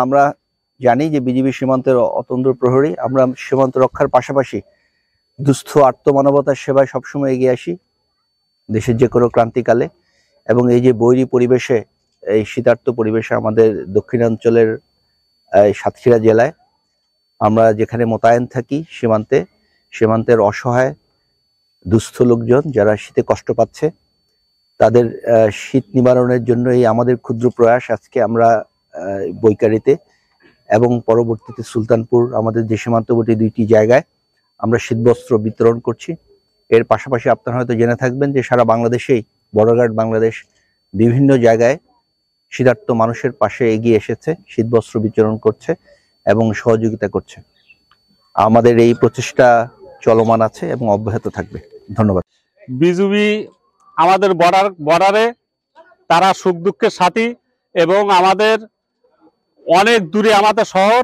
আমরা জানি যে বিজিবি সীমান্তের অতন্দ্র প্রহরী। আমরা সীমান্ত রক্ষার পাশাপাশি দুস্থ আর্তমানবতার সেবায় সবসময় এগিয়ে আসি দেশের যে কোনো ক্রান্তিকালে। এবং এই যে বৈরী পরিবেশে, এই শীতার্ত পরিবেশে আমাদের দক্ষিণাঞ্চলের সাতক্ষীরা জেলায় আমরা যেখানে মোতায়েন থাকি সীমান্তের অসহায় দুস্থ লোকজন যারা শীতে কষ্ট পাচ্ছে, তাদের শীত নিবারণের জন্য এই আমাদের ক্ষুদ্র প্রয়াস। আজকে আমরা বৈকারিতে এবং পরবর্তীতে সুলতানপুর, আমাদের যে সীমান্তবর্তী দুইটি জায়গায় আমরা শীতবস্ত্র বিতরণ করছি। এর পাশাপাশি আপনারা হয়তো জেনে থাকবেন যে সারা বাংলাদেশেই বর্ডার গার্ড বাংলাদেশ বিভিন্ন জায়গায় শীতার্ত মানুষের পাশে এগিয়ে এসেছে, শীতবস্ত্র বিতরণ করছে এবং সহযোগিতা করছে। আমাদের এই প্রচেষ্টা চলমান আছে এবং অব্যাহত থাকবে। ধন্যবাদ। বিজিবি আমাদের বর্ডারে তারা সুখ দুঃখের সাথী, এবং আমাদের অনেক দূরে আমাদের শহর,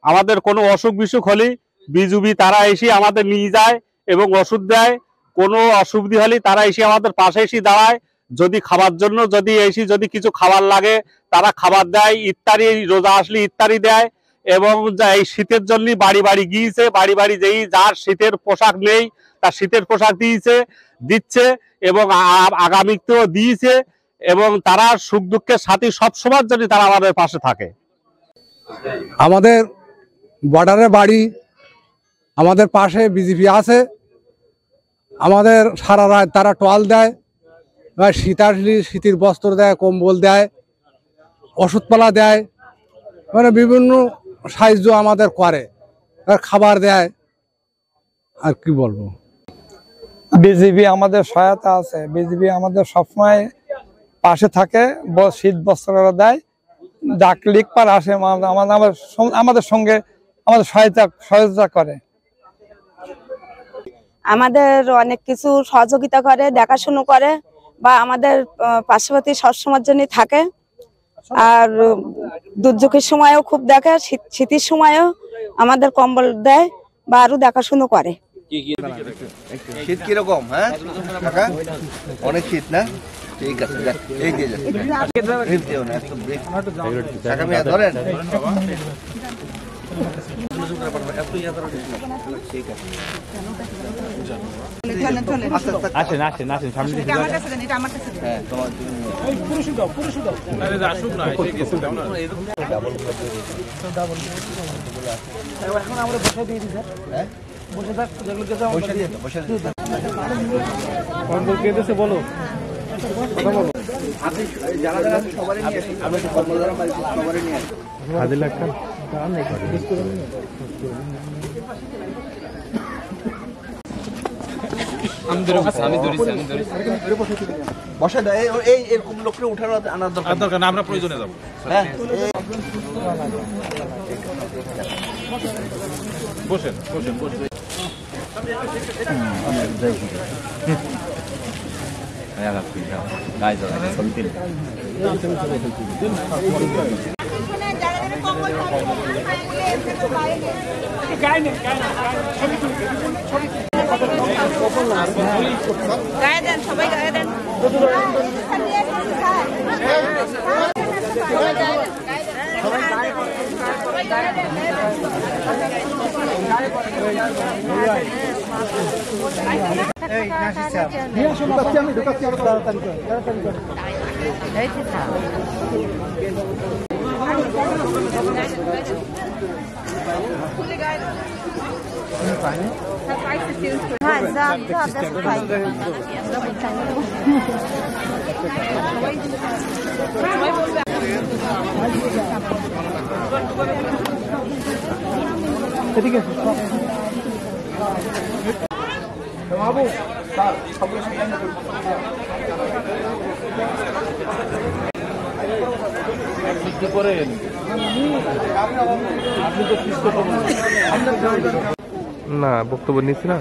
আমাদের কোনো অসুখ বিসুখ হলে বিজিবি তারা এসে আমাদের নিয়ে যায় এবং ওষুধ দেয়। কোনো অসুবিধা হলে তারা এসে আমাদের পাশে এসে দাঁড়ায়। যদি খাবার জন্য যদি কিছু খাবার লাগে তারা খাবার দেয়, ইত্যাদি রোজা আসলে ইত্যাদি দেয়। এবং এই শীতের জন্য বাড়ি বাড়ি গিয়েছে, বাড়ি বাড়ি যেই যার শীতের পোশাক নেই তার শীতের পোশাক দিচ্ছে এবং আগামীতেও দিয়েছে। এবং তারা সুখ দুঃখের সাথী সবসময়ের জন্য তারা আমাদের পাশে থাকে। আমাদের বর্ডারে বাড়ি, আমাদের পাশে বিজিবি আছে। আমাদের সারা রাত তারা টল দেয়, শীত আসলে শীতের বস্ত্র দেয়, কম্বল দেয়, ওষুধপালা দেয়, মানে বিভিন্ন সাহায্য আমাদের করে, খাবার দেয়। আর কি বলবো, বিজিবি আমাদের সহায়তা আছে। বিজিবি আমাদের সবসময় পাশে থাকে, শীত বস্ত্র দেয়, ডাকলিক পার আসে আমাদের সঙ্গে আমাদের সহায়তা করে। আমাদের অনেক কিছু সহযোগিতা করে, দেখাশুনো করে, বা আমাদের পার্শ্ববর্তী সবসময়ের জন্য থাকে। আর দুর্যোগের সময়ও খুব দেখে, শীতের সময়ও আমাদের কম্বল দেয় বা আরো দেখাশুনো করে। শীত কিরকম? হ্যাঁ কাকা, অনেক শীত না? ঠিক আছে, এই দিয়ে ধরেন। এখন আমরা বসে দিয়ে দিই স্যার, বসে থাক, বলো যারা সবারই নিয়ে আসি, আমরা সবারই নিয়ে আসি। বসে দেয় এই এরকম লোককে উঠানো আনার দরকার না, আমরা প্রয়োজনে যাবো। হ্যাঁ বসেন বসেন বসেন। গায়ে দেন, সবাই গায়ে দেন। ঠিক আছে বাবু, না বক্তব্য নিচ্ছি না।